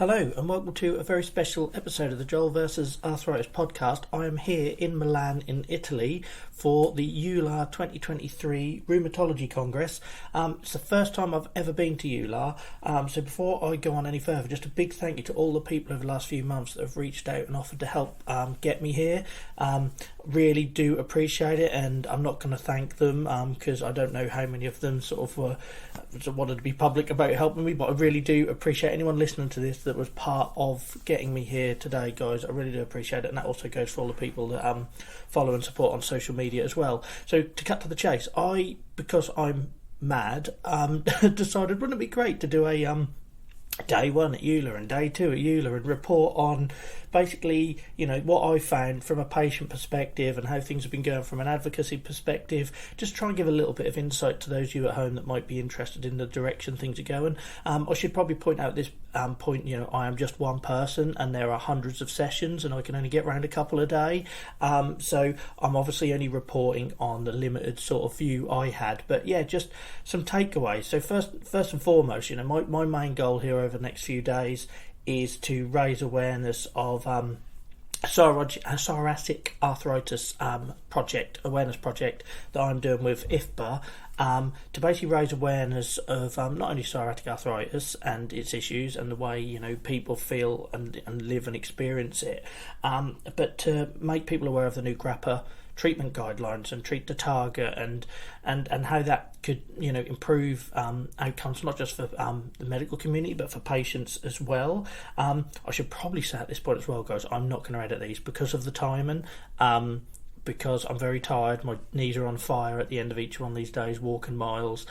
Hello and welcome to a very special episode of the Joel vs Arthritis podcast. I am here in Milan in Italy for the EULAR 2023 Rheumatology Congress. It's the first time I've ever been to EULAR, so before I go on any further, just a big thank you to all the people over the last few months that have reached out and offered to help get me here. Really do appreciate it, and I'm not going to thank them because I don't know how many of them sort of wanted to be public about helping me, but I really do appreciate anyone listening to this that was part of getting me here today, guys. I really do appreciate it, and that also goes for all the people that follow and support on social media as well. So to cut to the chase, because I'm mad, decided wouldn't it be great to do a day one at EULAR and day two at EULAR and report on basically, what I found from a patient perspective and how things have been going from an advocacy perspective. Just try and give a little bit of insight to those of you at home that might be interested in the direction things are going. I should probably point out at this point, I am just one person and there are hundreds of sessions and I can only get around a couple a day. So I'm obviously only reporting on the limited sort of view I had. But yeah, just some takeaways. So first and foremost, my main goal here over the next few days is to raise awareness of psoriatic arthritis awareness project that I'm doing with IFBA, to basically raise awareness of not only psoriatic arthritis and its issues and the way people feel and live and experience it, but to make people aware of the new GRAPPA treatment guidelines and treat to target and how that could improve outcomes not just for the medical community but for patients as well. I should probably say at this point as well, guys, I'm not going to edit these because of the timing, because I'm very tired. My knees are on fire at the end of each one of these days, walking miles.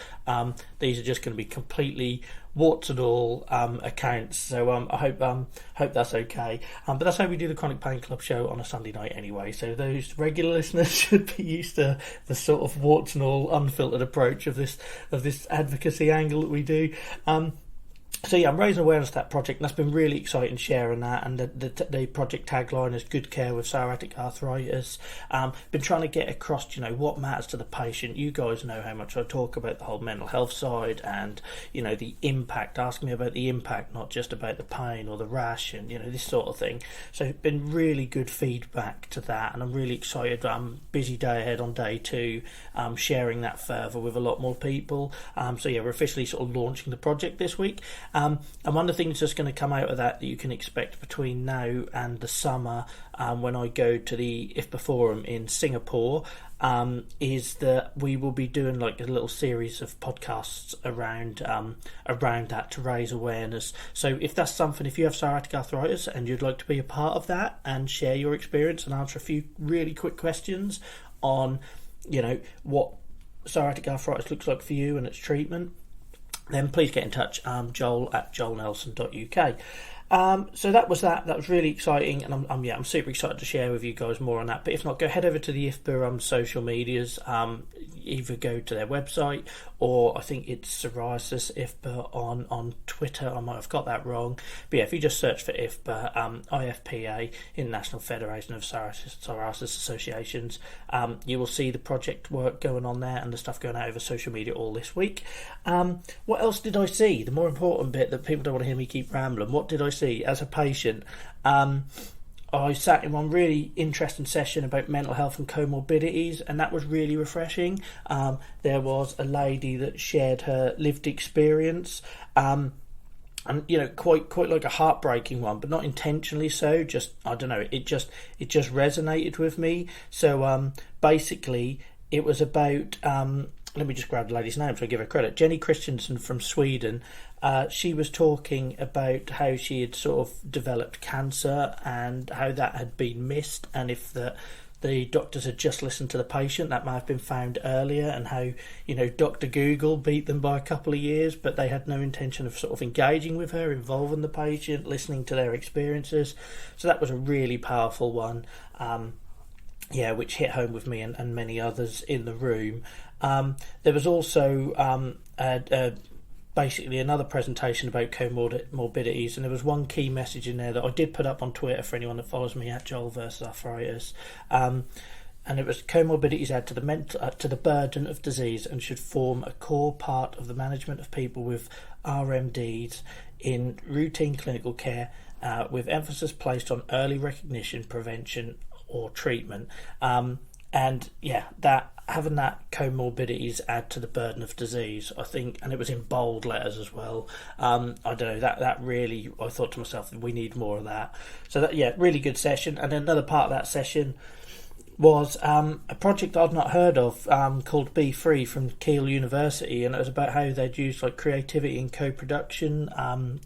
These are just going to be completely warts and all accounts, so I hope that's okay. But that's how we do the Chronic Pain Club show on a Sunday night anyway, so those regular listeners should be used to the sort of warts and all unfiltered approach of this advocacy angle that we do. So yeah, I'm raising awareness of that project, and that's been really exciting sharing that. And the project tagline is "Good Care with Psoriatic Arthritis." Been trying to get across, what matters to the patient. You guys know how much I talk about the whole mental health side, and the impact. Ask me about the impact, not just about the pain or the rash, and this sort of thing. So been really good feedback to that, and I'm really excited. Busy day ahead on day two, sharing that further with a lot more people. So yeah, we're officially sort of launching the project this week. And one of the things that's going to come out of that you can expect between now and the summer, when I go to the IFBA forum in Singapore, is that we will be doing like a little series of podcasts around that to raise awareness. So if that's something, if you have psoriatic arthritis and you'd like to be a part of that and share your experience and answer a few really quick questions on what psoriatic arthritis looks like for you and its treatment, then please get in touch, joel@joelnelson.uk. So that was that. That was really exciting, and I'm super excited to share with you guys more on that. But if not, go head over to the IFBA social medias. Either go to their website, or I think it's Psoriasis IFBA on Twitter. I might have got that wrong, but yeah, if you just search for IFBA, IFPA, International Federation of Psoriasis Associations, you will see the project work going on there and the stuff going out over social media all this week. What else did I see? The more important bit that people don't want to hear me keep rambling. What did I see as a patient? I sat in one really interesting session about mental health and comorbidities, and that was really refreshing. There was a lady that shared her lived experience, and quite like a heartbreaking one, but not intentionally so. Just, I don't know, it just resonated with me. So basically, it was about let me just grab the lady's name so I give her credit. Jenny Christensen from Sweden. She was talking about how she had sort of developed cancer and how that had been missed, and if the doctors had just listened to the patient, that might have been found earlier, and how Dr. Google beat them by a couple of years, but they had no intention of sort of engaging with her, involving the patient, listening to their experiences. So that was a really powerful one, which hit home with me and many others in the room. There was also basically another presentation about comorbidities, and there was one key message in there that I did put up on Twitter for anyone that follows me at Joel vs Arthritis, and it was comorbidities add to the burden of disease and should form a core part of the management of people with RMDs in routine clinical care with emphasis placed on early recognition, prevention, or treatment. And yeah, that having that comorbidities add to the burden of disease, I think, and it was in bold letters as well. I don't know, that really, I thought to myself, we need more of that. So that, yeah, really good session. And then another part of that session was a project I'd not heard of called Be Free from Keele University, and it was about how they'd used like creativity and co-production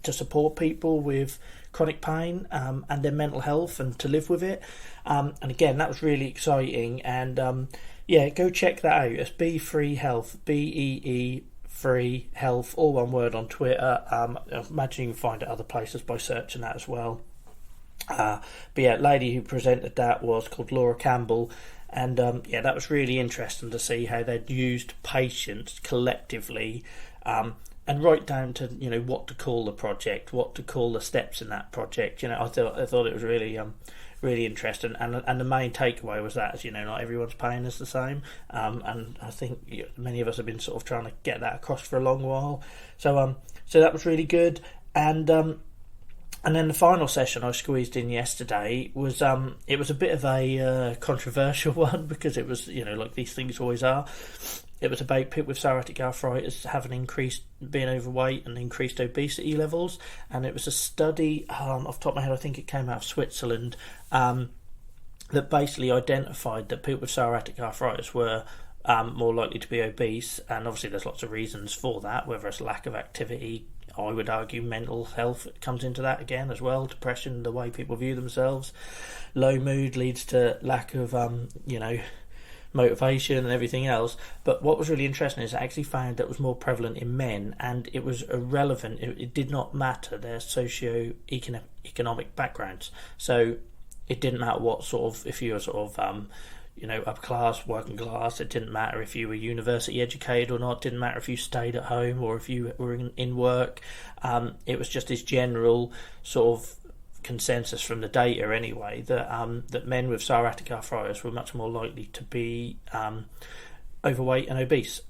to support people with chronic pain and their mental health and to live with it. And again, that was really exciting. And yeah, go check that out. It's Be Free Health, BEE Free Health, all one word on Twitter. I imagine you can find it other places by searching that as well. But yeah, lady who presented that was called Laura Campbell, and yeah, that was really interesting to see how they'd used patients collectively, and right down to, you know, what to call the project, what to call the steps in that project. You know, I thought it was really really interesting, and the main takeaway was that, you know, not everyone's pain is the same, and I think many of us have been sort of trying to get that across for a long while. So that was really good, and then the final session I squeezed in yesterday was it was a bit of a controversial one, because it was, you know, like these things always are. It was about people with psoriatic arthritis having increased, being overweight and increased obesity levels, and it was a study off the top of my head, I think it came out of Switzerland, that basically identified that people with psoriatic arthritis were more likely to be obese, and obviously there's lots of reasons for that, whether it's lack of activity. I would argue mental health comes into that again as well, depression, the way people view themselves. Low mood leads to lack of, you know, motivation and everything else. But what was really interesting is I actually found that it was more prevalent in men, and it was irrelevant. It did not matter their socio-economic backgrounds. So it didn't matter what sort of, if you were sort of, you know, upper class, working class. It didn't matter if you were university educated or not. It didn't matter if you stayed at home or if you were in work. It was just this general sort of consensus from the data anyway, that that men with psoriatic arthritis were much more likely to be overweight and obese.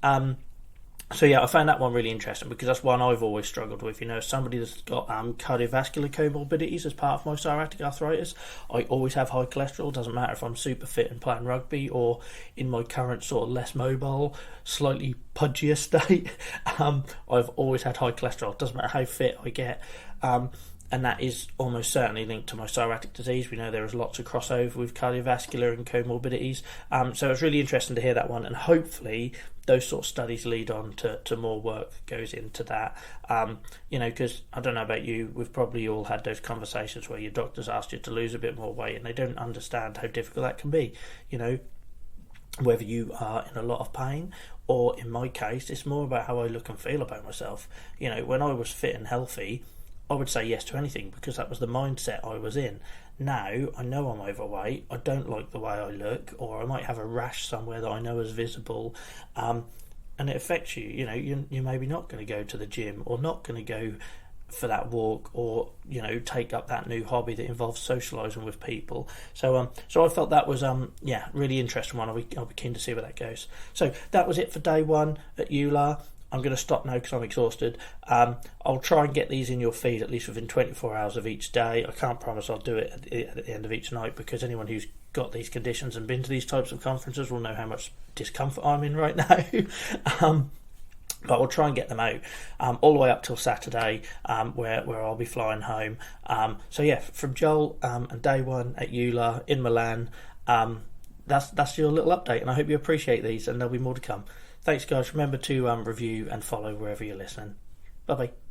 So yeah, I found that one really interesting, because that's one I've always struggled with. You know, somebody that's got cardiovascular comorbidities as part of my psoriatic arthritis. I always have high cholesterol. Doesn't matter if I'm super fit and playing rugby or in my current sort of less mobile, slightly pudgier state. I've always had high cholesterol. Doesn't matter how fit I get. And that is almost certainly linked to my psoriatic disease. We know there is lots of crossover with cardiovascular and comorbidities. So it's really interesting to hear that one, and hopefully those sort of studies lead on to more work that goes into that. You know, because I don't know about you, we've probably all had those conversations where your doctor's asked you to lose a bit more weight and they don't understand how difficult that can be. You know, whether you are in a lot of pain, or in my case, it's more about how I look and feel about myself. You know, when I was fit and healthy, I would say yes to anything, because that was the mindset I was in. Now, I know I'm overweight, I don't like the way I look, or I might have a rash somewhere that I know is visible, and it affects you. You know, you're maybe not going to go to the gym, or not going to go for that walk, or, you know, take up that new hobby that involves socialising with people. So I felt that was yeah, really interesting one. I'll be keen to see where that goes. So that was it for day one at EULAR. I'm going to stop now because I'm exhausted. I'll try and get these in your feed at least within 24 hours of each day. I can't promise I'll do it at the end of each night, because anyone who's got these conditions and been to these types of conferences will know how much discomfort I'm in right now. But I'll try and get them out all the way up till Saturday, where I'll be flying home. So yeah, from Joel and day one at EULAR in Milan, that's your little update, and I hope you appreciate these, and there'll be more to come. Thanks, guys. Remember to review and follow wherever you're listening. Bye-bye.